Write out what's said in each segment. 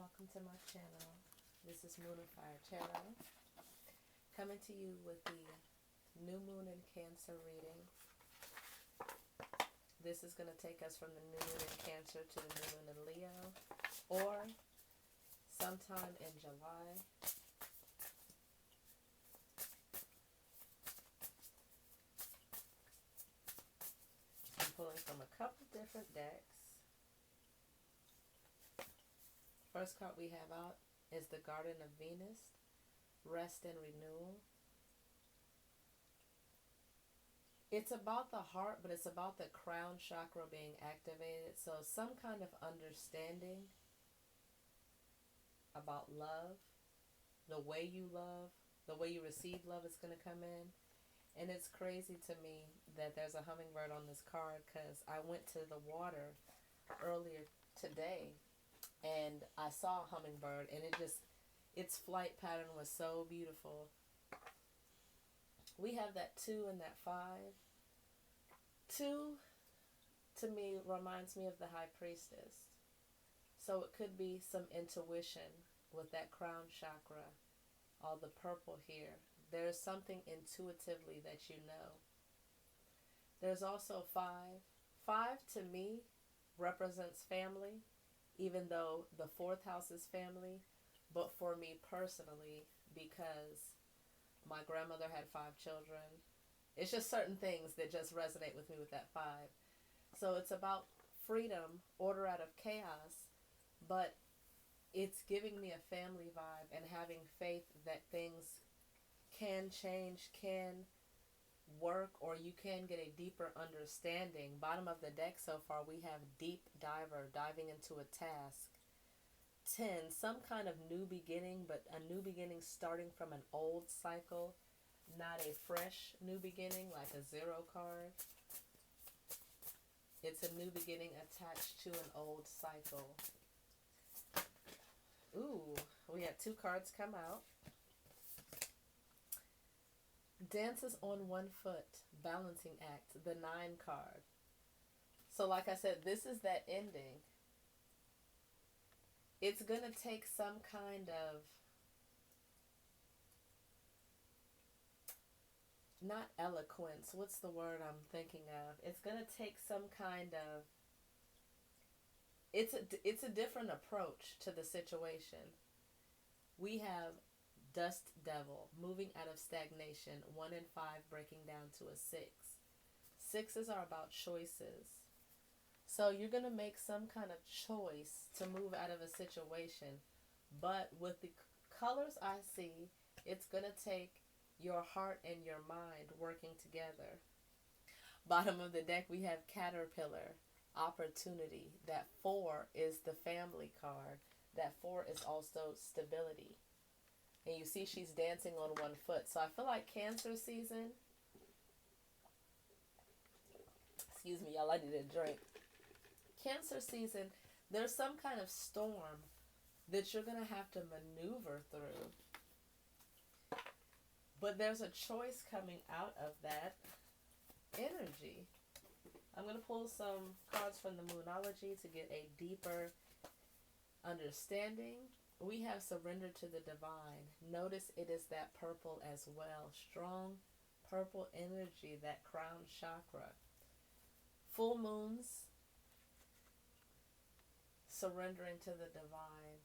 welcome to my channel. This is Moon and Fire Tarot, coming to you with the New Moon in Cancer reading. This is going to take us from the New Moon in Cancer to the New Moon in Leo, or sometime in July. I'm pulling from a couple different decks. First card we have out is the Garden of Venus, Rest and Renewal. It's about the heart, but it's about the crown chakra being activated. So some kind of understanding about love, the way you love, the way you receive love is going to come in. And it's crazy to me that there's a hummingbird on this card, because I went to the water earlier today and I saw a hummingbird, and its flight pattern was so beautiful. We have that 2 and that 5. 2 to me reminds me of the High Priestess. So it could be some intuition with that crown chakra, all the purple here. There's something intuitively that you know. There's also 5. 5 to me represents family, even though the 4th house is family. But for me personally, because my grandmother had 5 children, it's just certain things that just resonate with me with that 5. So it's about freedom, order out of chaos, but it's giving me a family vibe and having faith that things can change, can work, or you can get a deeper understanding. Bottom of the deck so far, we have Deep Diver, diving into a task. 10, some kind of new beginning, but a new beginning starting from an old cycle, not a fresh new beginning like a 0 card. It's a new beginning attached to an old cycle. Ooh, we had 2 cards come out. Dances on one foot, balancing act, the 9 card. So like I said, this is that ending. It's going to take some kind of, not eloquence, what's the word I'm thinking of? It's going to take some kind of, it's a different approach to the situation. We have Dust Devil, moving out of stagnation, 1 and 5 breaking down to a 6. 6s are about choices. So you're going to make some kind of choice to move out of a situation. But with the colors I see, it's going to take your heart and your mind working together. Bottom of the deck, we have Caterpillar, opportunity. That 4 is the family card. That 4 is also stability. And you see she's dancing on one foot. So I feel like Cancer season, excuse me, y'all, I need a drink. Cancer season, there's some kind of storm that you're going to have to maneuver through. But there's a choice coming out of that energy. I'm going to pull some cards from the Moonology to get a deeper understanding. We have Surrender to the Divine. Notice it is that purple as well. Strong purple energy, that crown chakra. Full moons, surrendering to the divine.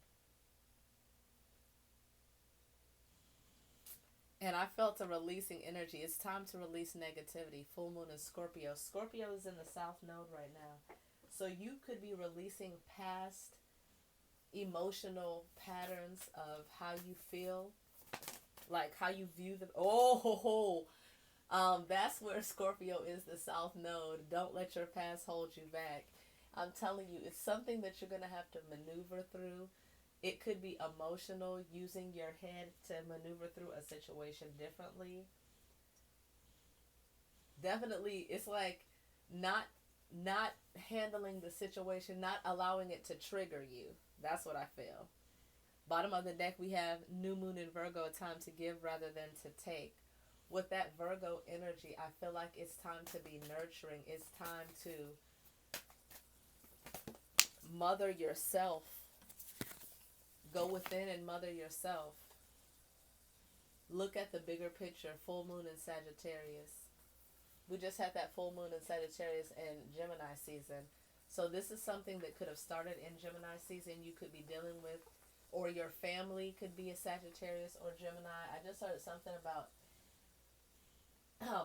And I felt a releasing energy. It's time to release negativity. Full moon is Scorpio. Scorpio is in the South Node right now. So you could be releasing past emotional patterns of how you feel, like how you view the that's where Scorpio is, the South Node. Don't let your past hold you back. I'm telling you, it's something that you're going to have to maneuver through. It could be emotional, using your head to maneuver through a situation differently. Definitely, it's like not handling the situation, not allowing it to trigger you. That's what I feel. Bottom of the deck, we have New Moon in Virgo, a time to give rather than to take. With that Virgo energy, I feel like it's time to be nurturing. It's time to mother yourself Go within and mother yourself. Look at the bigger picture. Full moon in Sagittarius. We just had that full moon in Sagittarius and Gemini season. So this is something that could have started in Gemini season. You could be dealing with, or your family could be a Sagittarius or Gemini. I just heard something about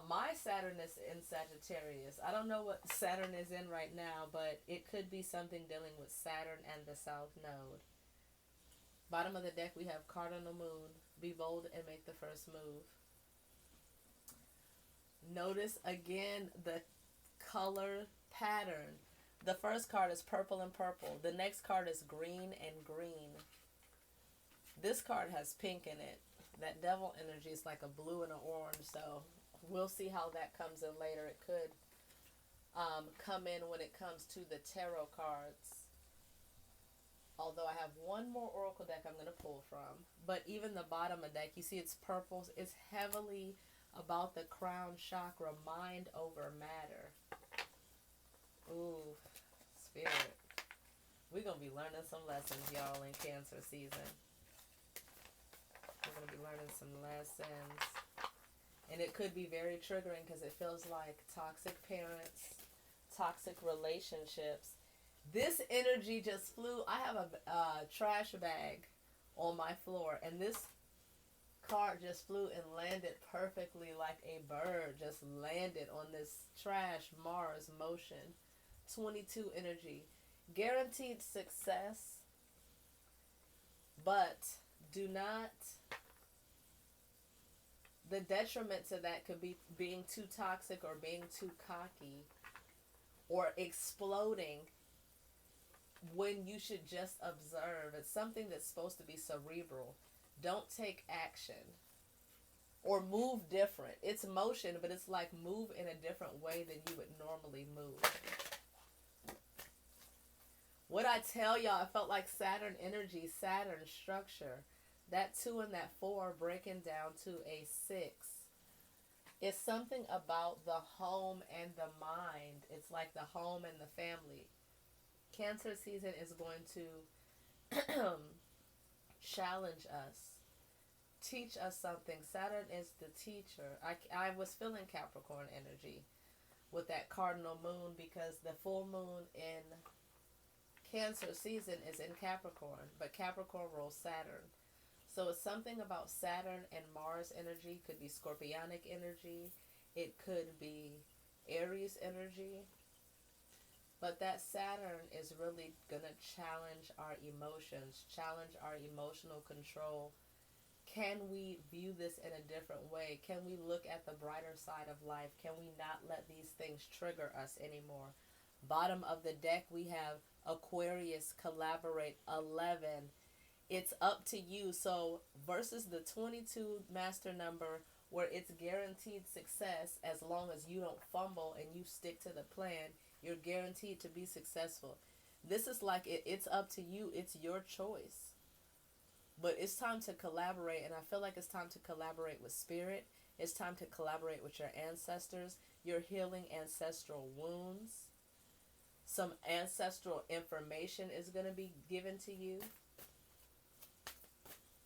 my Saturn is in Sagittarius. I don't know what Saturn is in right now, but it could be something dealing with Saturn and the South Node. Bottom of the deck, we have Cardinal Moon. Be bold and make the first move. Notice again the color pattern. The first card is purple and purple. The next card is green and green. This card has pink in it. That devil energy is like a blue and an orange, so we'll see how that comes in later. It could come in when it comes to the tarot cards. Although I have one more oracle deck I'm going to pull from. But even the bottom of the deck, you see it's purple. It's heavily about the crown chakra, mind over matter. Ooh, spirit. We're going to be learning some lessons, y'all, in Cancer season. We're going to be learning some lessons. And it could be very triggering because it feels like toxic parents, toxic relationships. This energy just flew. I have a trash bag on my floor, and this card just flew and landed perfectly like a bird. Just landed on this trash Mars motion. 22 energy. Guaranteed success, but do not... The detriment to that could be being too toxic or being too cocky or exploding when you should just observe. It's something that's supposed to be cerebral. Don't take action or move different. It's motion, but it's like move in a different way than you would normally move. What I tell y'all, I felt like Saturn energy, Saturn structure. That 2 and that 4 breaking down to a 6. It's something about the home and the mind. It's like the home and the family. Cancer season is going to challenge us, teach us something. Saturn is the teacher. I was feeling Capricorn energy with that cardinal moon because the full moon in Cancer season is in Capricorn, but Capricorn rules Saturn. So it's something about Saturn and Mars energy. Could be Scorpionic energy. It could be Aries energy. But that Saturn is really going to challenge our emotions, challenge our emotional control. Can we view this in a different way? Can we look at the brighter side of life? Can we not let these things trigger us anymore? Bottom of the deck, we have Aquarius, collaborate, 11. It's up to you. So versus the 22 master number where it's guaranteed success as long as you don't fumble and you stick to the plan, you're guaranteed to be successful. This is like it's up to you. It's your choice. But it's time to collaborate, and I feel like it's time to collaborate with spirit. It's time to collaborate with your ancestors. You're healing ancestral wounds. Some ancestral information is going to be given to you.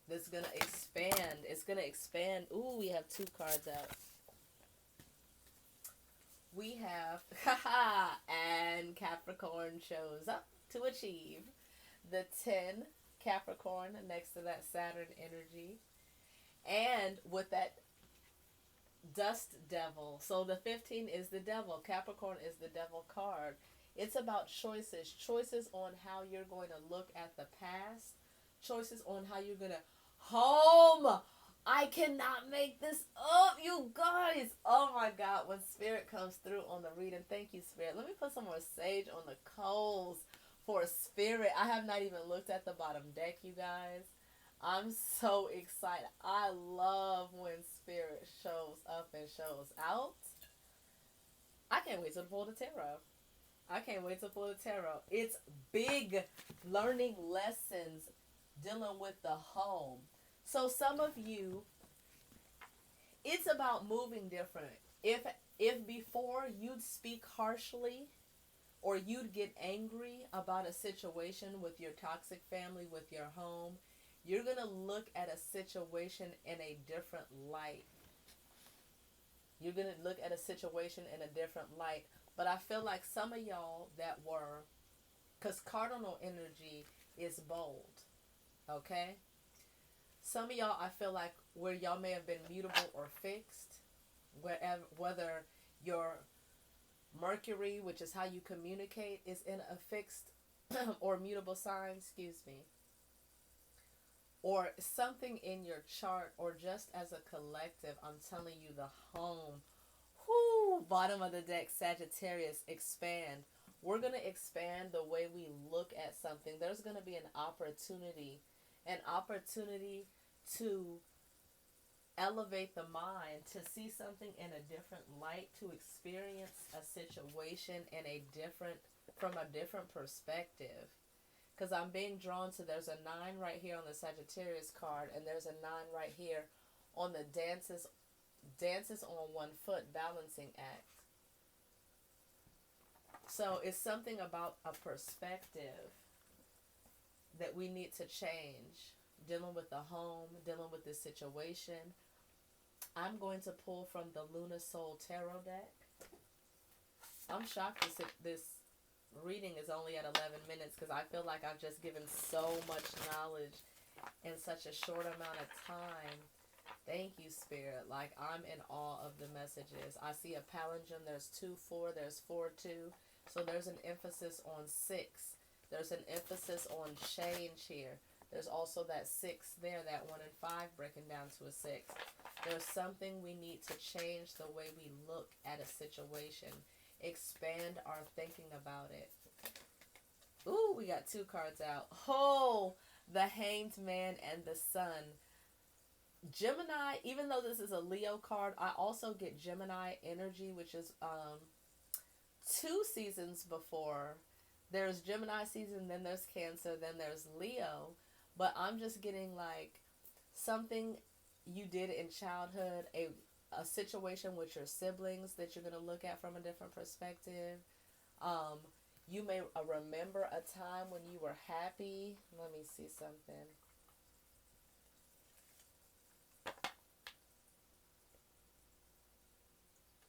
That's going to expand. It's going to expand. Ooh, we have 2 cards out. We have, and Capricorn shows up to achieve. The 10, Capricorn, next to that Saturn energy. And with that dust devil. So the 15 is the devil. Capricorn is the devil card. It's about choices. Choices on how you're going to look at the past. Choices on how you're going to home. I cannot make this up, you guys. Oh my God, when Spirit comes through on the reading. Thank you, Spirit. Let me put some more sage on the coals for Spirit. I have not even looked at the bottom deck, you guys. I'm so excited. I love when Spirit shows up and shows out. I can't wait to pull the tarot. I can't wait to pull the tarot. It's big learning lessons dealing with the home. So some of you, it's about moving different. If before you'd speak harshly or you'd get angry about a situation with your toxic family, with your home, You're going to look at a situation in a different light. You're going to look at a situation in a different light. But I feel like some of y'all that were, because cardinal energy is bold, okay? Some of y'all, I feel like where y'all may have been mutable or fixed, wherever, whether your Mercury, which is how you communicate, is in a fixed or mutable sign, excuse me, or something in your chart, or just as a collective, I'm telling you, the home, whoo, bottom of the deck, Sagittarius, expand. We're going to expand the way we look at something. There's going to be an opportunity to elevate the mind, to see something in a different light, to experience a situation in a different, from a different perspective. Because I'm being drawn to, there's a 9 right here on the Sagittarius card, and there's a 9 right here on the dances on one foot balancing act. So it's something about a perspective that we need to change, dealing with the home, dealing with this situation. I'm going to pull from the Luna Soul Tarot deck. I'm shocked this reading is only at 11 minutes, because I feel like I've just given so much knowledge in such a short amount of time. Thank you, Spirit. Like, I'm in awe of the messages. I see a palindrome. There's 2-4. There's 4-2. So there's an emphasis on 6. There's an emphasis on change here. There's also that 6 there, that 1 and 5 breaking down to a 6. There's something we need to change the way we look at a situation. Expand our thinking about it. Ooh, we got 2 cards out. Oh, the Hanged Man and the Sun. Gemini, even though this is a Leo card, I also get Gemini energy, which is 2 seasons before. There's Gemini season, then there's Cancer, then there's Leo. But I'm just getting like something you did in childhood, a situation with your siblings that you're going to look at from a different perspective. You may remember a time when you were happy. Let me see something.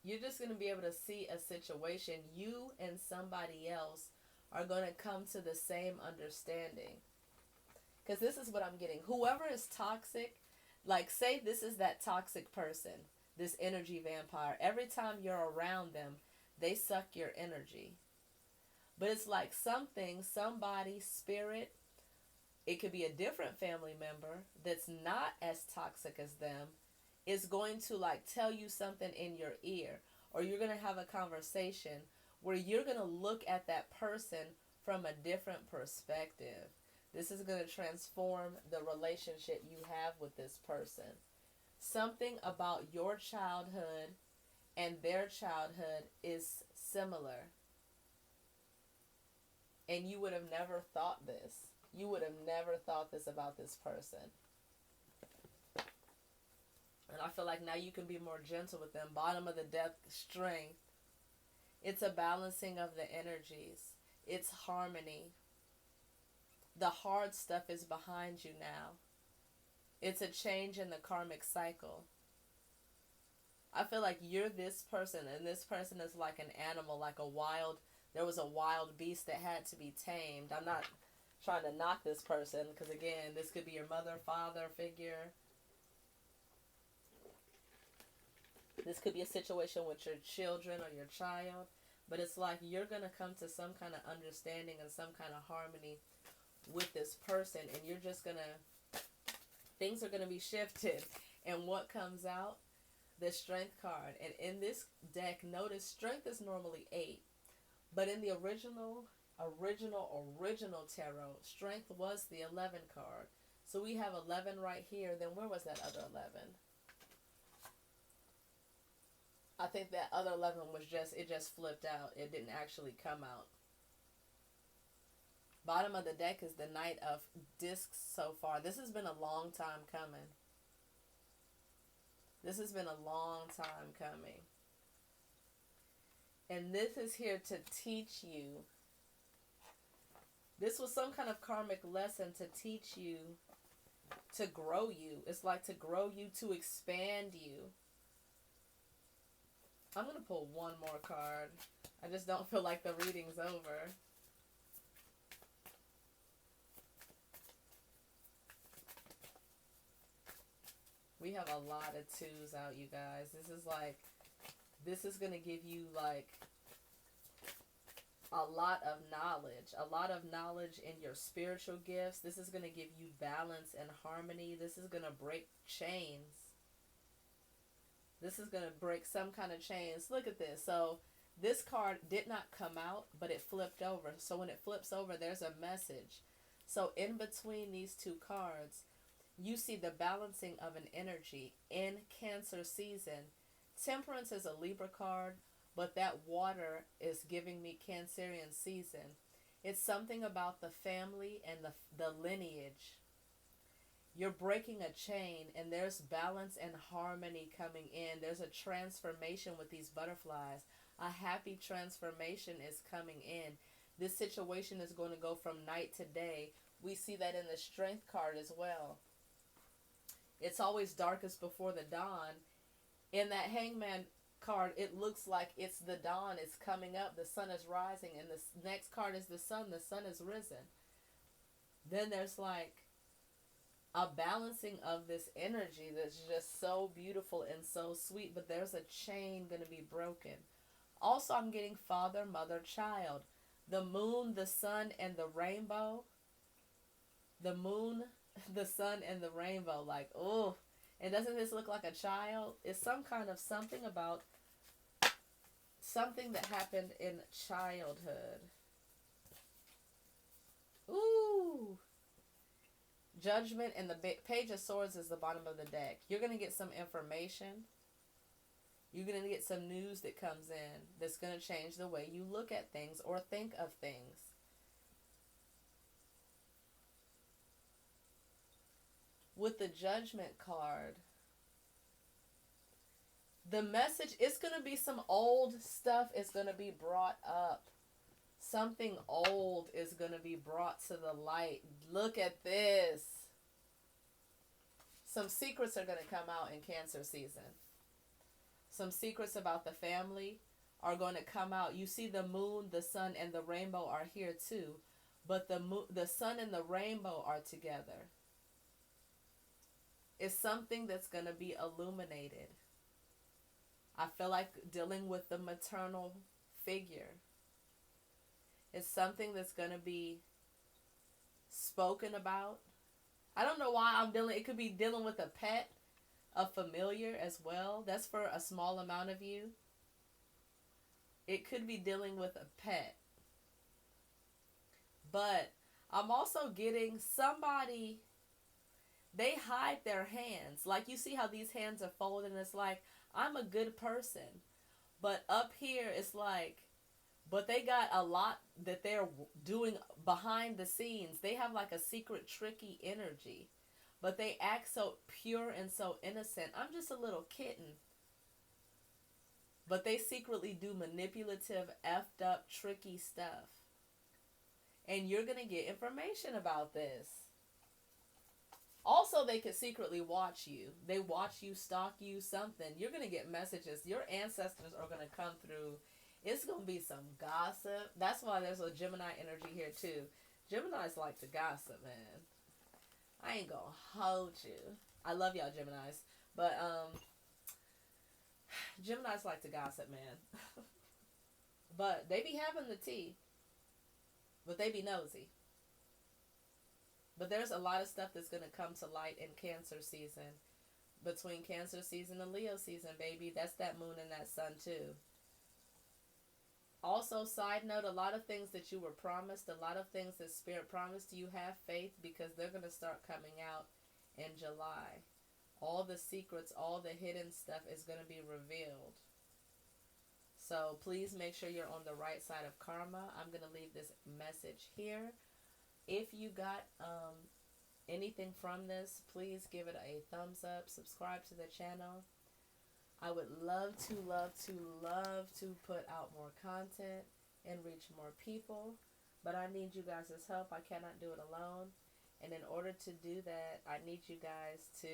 You're just going to be able to see a situation. You and somebody else are going to come to the same understanding. Because this is what I'm getting. Whoever is toxic, like say this is that toxic person, this energy vampire. Every time you're around them, they suck your energy. But it's like somebody, spirit, it could be a different family member that's not as toxic as them, is going to like tell you something in your ear. Or you're going to have a conversation where you're going to look at that person from a different perspective. This is going to transform the relationship you have with this person. Something about your childhood and their childhood is similar. And you would have never thought this. You would have never thought this about this person. And I feel like now you can be more gentle with them. Bottom of the deck, strength. It's a balancing of the energies. It's harmony. The hard stuff is behind you now. It's a change in the karmic cycle. I feel like you're this person, and this person is like an animal, like there was a wild beast that had to be tamed. I'm not trying to knock this person, because again, this could be your mother, father figure. This could be a situation with your children or your child. But it's like you're going to come to some kind of understanding and some kind of harmony with this person. And you're just going to, things are going to be shifted. And what comes out? The Strength card. And in this deck, notice strength is normally 8. But in the original tarot, strength was the 11 card. So we have 11 right here. Then where was that other 11? I think that other 11 was it just flipped out. It didn't actually come out. Bottom of the deck is the Knight of Discs so far. This has been a long time coming. This has been a long time coming. And this is here to teach you. This was some kind of karmic lesson to teach you to grow you. It's like to grow you, to expand you. I'm going to pull one more card. I just don't feel like the reading's over. We have a lot of twos out, you guys. This is going to give you like a lot of knowledge in your spiritual gifts. This is going to give you balance and harmony. This is going to break chains. This is going to break some kind of chains. Look at this. So this card did not come out, but it flipped over. So when it flips over, there's a message. So in between these two cards, you see the balancing of an energy in Cancer season. Temperance is a Libra card, but that water is giving me Cancerian season. It's something about the family and the lineage. You're breaking a chain, and there's balance and harmony coming in. There's a transformation with these butterflies. A happy transformation is coming in. This situation is going to go from night to day. We see that in the Strength card as well. It's always darkest before the dawn. In that Hangman card, it looks like it's the dawn. It's coming up. The sun is rising. And the next card is the sun. The sun is risen. Then there's like a balancing of this energy that's just so beautiful and so sweet. But there's a chain going to be broken. Also, I'm getting father, mother, child. The moon, the sun, and the rainbow. The moon, the sun, and the rainbow. Like, oh. And doesn't this look like a child? It's some kind of something about something that happened in childhood. Ooh. Judgment, and the Page of Swords is the bottom of the deck. You're going to get some information. You're going to get some news that comes in that's going to change the way you look at things or think of things. With the Judgment card, the message, it's going to be some old stuff is going to be brought up. Something old is going to be brought to the light. Look at this. Some secrets are going to come out in Cancer season. Some secrets about the family are going to come out. You see the moon, the sun, and the rainbow are here too. But the sun and the rainbow are together. It's something that's going to be illuminated. I feel like dealing with the maternal figure. It's something that's going to be spoken about. I don't know why it could be dealing with a pet, a familiar as well. That's for a small amount of you. It could be dealing with a pet. But I'm also getting somebody, they hide their hands. Like you see how these hands are folded and it's like, I'm a good person. But up here it's like, but they got a lot that they're doing behind the scenes. They have like a secret, tricky energy. But they act so pure and so innocent. I'm just a little kitten. But they secretly do manipulative, effed up, tricky stuff. And you're going to get information about this. Also, they could secretly watch you. They watch you, stalk you, something. You're going to get messages. Your ancestors are going to come through. It's going to be some gossip. That's why there's a Gemini energy here, too. Geminis like to gossip, man. I ain't going to hold you. I love y'all, Geminis. But, Geminis like to gossip, man. But they be having the tea. But they be nosy. But there's a lot of stuff that's going to come to light in Cancer season. Between Cancer season and Leo season, baby. That's that moon and that sun, too. Also, side note, a lot of things that you were promised, a lot of things that Spirit promised you, have faith because they're going to start coming out in July. All the secrets, all the hidden stuff is going to be revealed. So please make sure you're on the right side of karma. I'm going to leave this message here. If you got anything from this, please give it a thumbs up. Subscribe to the channel. I would love to put out more content and reach more people. But I need you guys' help. I cannot do it alone. And in order to do that, I need you guys to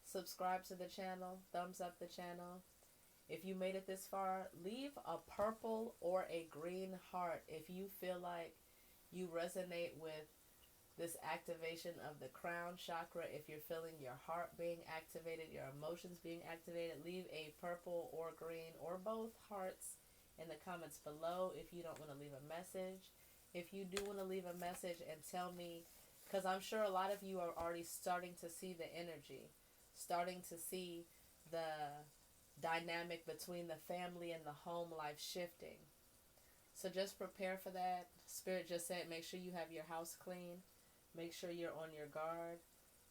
subscribe to the channel, thumbs up the channel. If you made it this far, leave a purple or a green heart if you feel like you resonate with this activation of the crown chakra. If you're feeling your heart being activated, your emotions being activated, leave a purple or green or both hearts in the comments below. If you don't want to leave a message, if you do want to leave a message and tell me, because I'm sure a lot of you are already starting to see the energy, starting to see the dynamic between the family and the home life shifting. So just prepare for that. Spirit just said make sure you have your house clean. Make sure you're on your guard.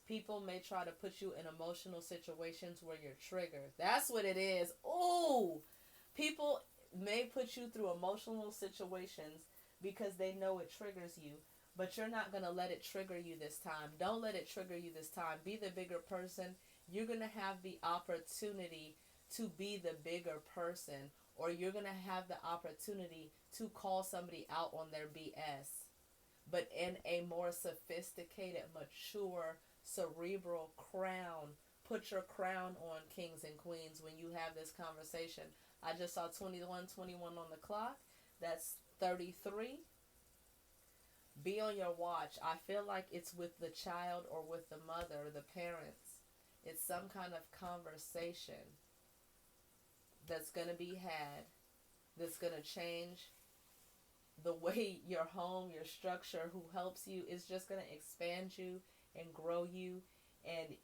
People may try to put you in emotional situations where you're triggered. That's what it is. Ooh! People may put you through emotional situations because they know it triggers you. But you're not going to let it trigger you this time. Don't let it trigger you this time. Be the bigger person. You're going to have the opportunity to be the bigger person. Or you're going to have the opportunity to call somebody out on their BS. But in a more sophisticated, mature, cerebral crown. Put your crown on, kings and queens, when you have this conversation. I just saw 21:21 on the clock. That's 33. Be on your watch. I feel like it's with the child or with the mother, the parents. It's some kind of conversation that's going to be had, that's going to change the way your home, your structure, who helps you, is just going to expand you and grow you. And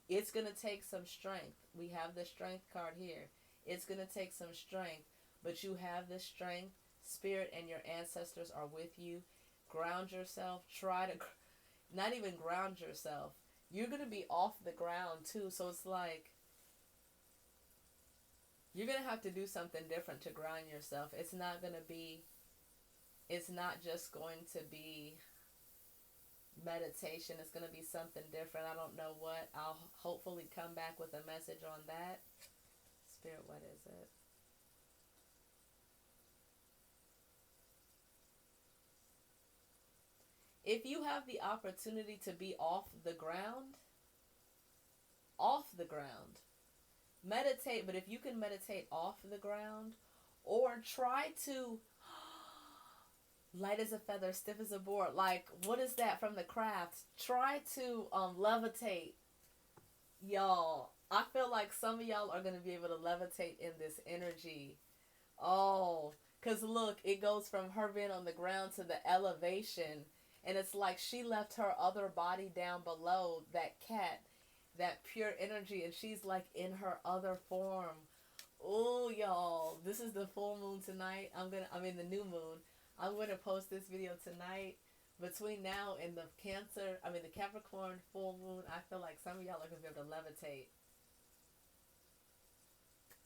it's going to take some strength. We have the strength card here. It's going to take some strength, but you have the strength. Spirit and your ancestors are with you. Ground yourself. Try to not even ground yourself. You're going to be off the ground too. So it's like you're going to have to do something different to ground yourself. It's not just going to be meditation. It's going to be something different. I don't know what. I'll hopefully come back with a message on that. Spirit, what is it? If you have the opportunity to be off the ground, meditate. But if you can meditate off the ground, or try to light as a feather, stiff as a board. Like, what is that from the crafts? Try to levitate. Y'all, I feel like some of y'all are going to be able to levitate in this energy. Oh, because look, it goes from her being on the ground to the elevation. And it's like she left her other body down below, that cat, that pure energy. And she's like in her other form. Oh, y'all, this is the full moon tonight. The new moon. I'm going to post this video tonight. Between now and the Capricorn full moon, I feel like some of y'all are going to be able to levitate.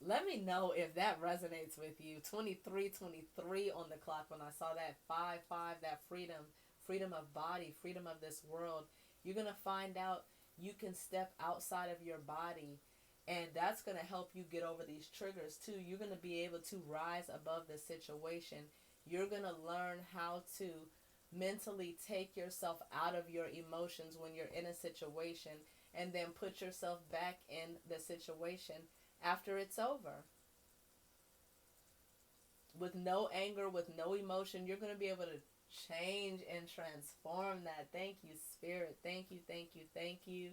Let me know if that resonates with you. 23:23 on the clock when I saw that 5:5, that freedom of body, freedom of this world. You're going to find out you can step outside of your body, and that's going to help you get over these triggers too. You're going to be able to rise above the situation. You're going to learn how to mentally take yourself out of your emotions when you're in a situation, and then put yourself back in the situation after it's over. With no anger, with no emotion, you're going to be able to change and transform that. Thank you, Spirit. Thank you, thank you, thank you.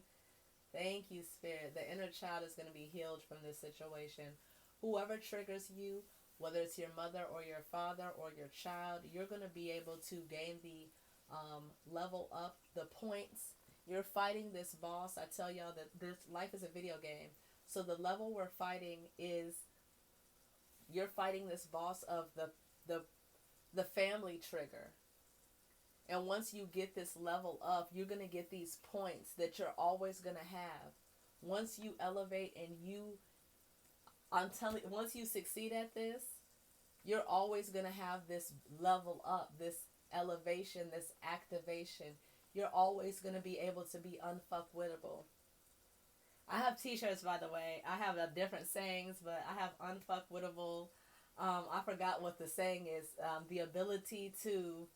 Thank you, Spirit. The inner child is going to be healed from this situation. Whoever triggers you, whether it's your mother or your father or your child, you're going to be able to gain the level up, the points. You're fighting this boss. I tell y'all that this life is a video game. So the level we're fighting is, you're fighting this boss of the family trigger. And once you get this level up, you're going to get these points that you're always going to have. Once you elevate and once you succeed at this, you're always going to have this level up, this elevation, this activation. You're always going to be able to be unfuckwittable. I have t-shirts, by the way. I have different sayings, but I have unfuckwittable. I forgot what the saying is. The ability to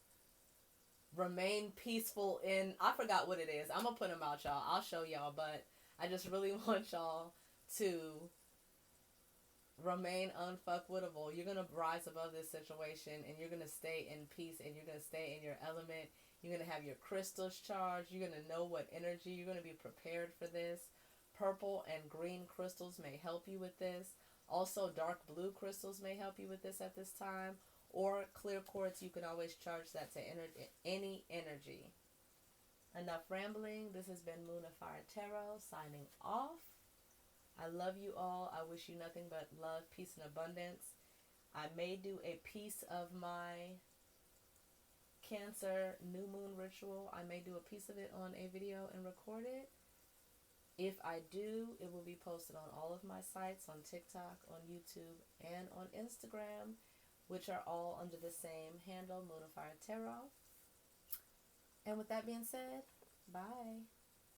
remain peaceful in, I forgot what it is. I'm gonna put them out, y'all. I'll show y'all, but I just really want y'all to remain unfuckwittable. You're gonna rise above this situation, and you're gonna stay in peace, and you're gonna stay in your element. You're gonna have your crystals charged. You're gonna know what energy. You're gonna be prepared for this. Purple and green crystals may help you with this. Also, dark blue crystals may help you with this at this time. Or clear quartz, you can always charge that to any energy. Enough rambling. This has been Moon of Fire Tarot signing off. I love you all. I wish you nothing but love, peace, and abundance. I may do a piece of my Cancer new moon ritual. I may do a piece of it on a video and record it. If I do, it will be posted on all of my sites, on TikTok, on YouTube, and on Instagram, which are all under the same handle, Moon of Fire Tarot. And with that being said, bye.